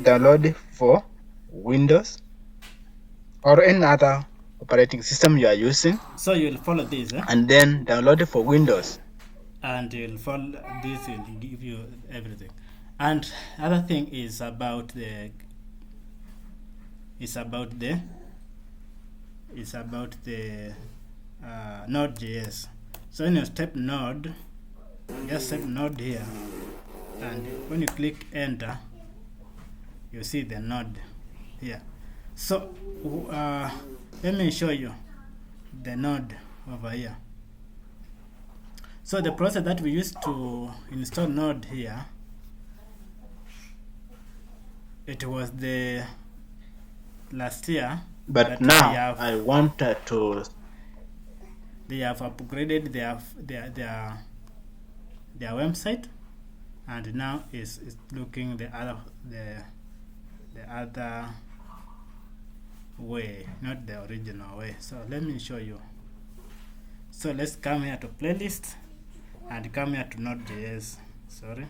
download it for Windows or any other operating system you are using. So you'll follow this, and then download it for Windows. And you'll follow this, will give you everything. And other thing is about the Node.js. So when you step Node, just set Node here, and when you click enter, you see the node here. So let me show you the node over here. So the process that we used to install node here, it was the last year, but now I wanted to. They have upgraded their website, and now is looking the other way, not the original way. So let me show you. So let's come here to playlist and come here to Node.js. Sorry,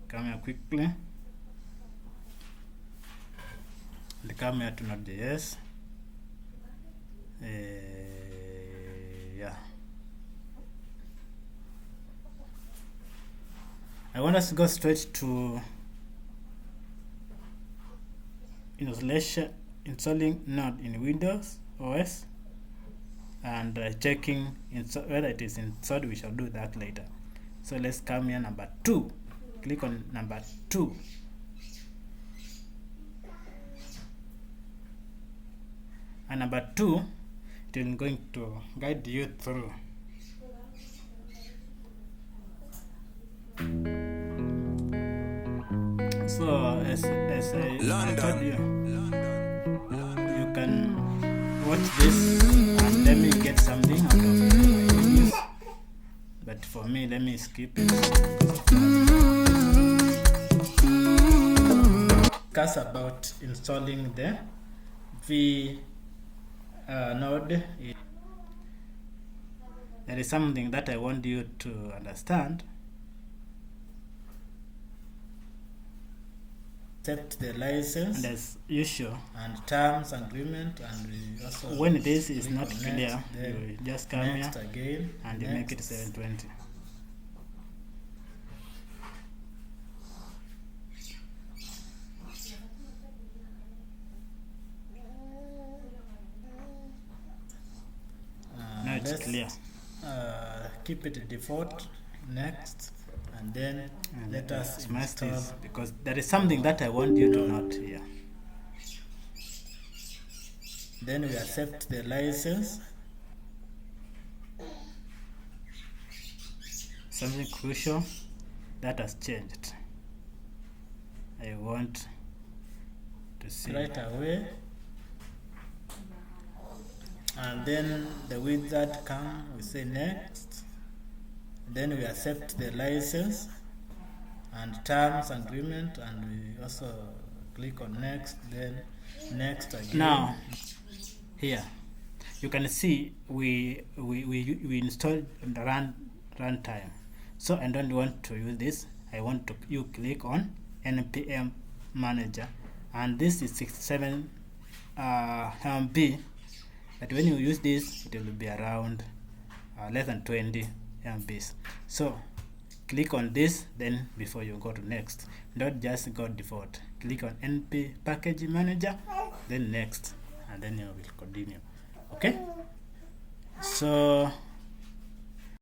come here quickly and come here to Node.js. Yeah, I want us to go straight to installing Node in Windows OS, and checking whether it is installed. We shall do that later. So let's come here, number 2. Click on number 2. And number 2, it is going to guide you through. So as I told you, you can watch this and let me get something out of it. But for me, let me skip it. Discuss about installing the Node. There is something that I want you to understand. Accept the license, and as usual, and terms agreement, and also when this is not clear, you just come here again and you make it 720. Now it's clear. Keep it default. Next. And then let us install, because there is something that I want you to note here. Then we accept the license. Something crucial that has changed, I want to see right away. And then the wizard comes, we say next. Then we accept the license and terms agreement, and we also click on next, then next again. Now here you can see we installed the runtime. So I don't want to use this. I want to you click on npm manager, and this is 67 MB. But when you use this, it will be around less than 20 MBs. So click on this, then before you go to next, not just go default. Click on np package manager, then next, and then you will continue. Okay, so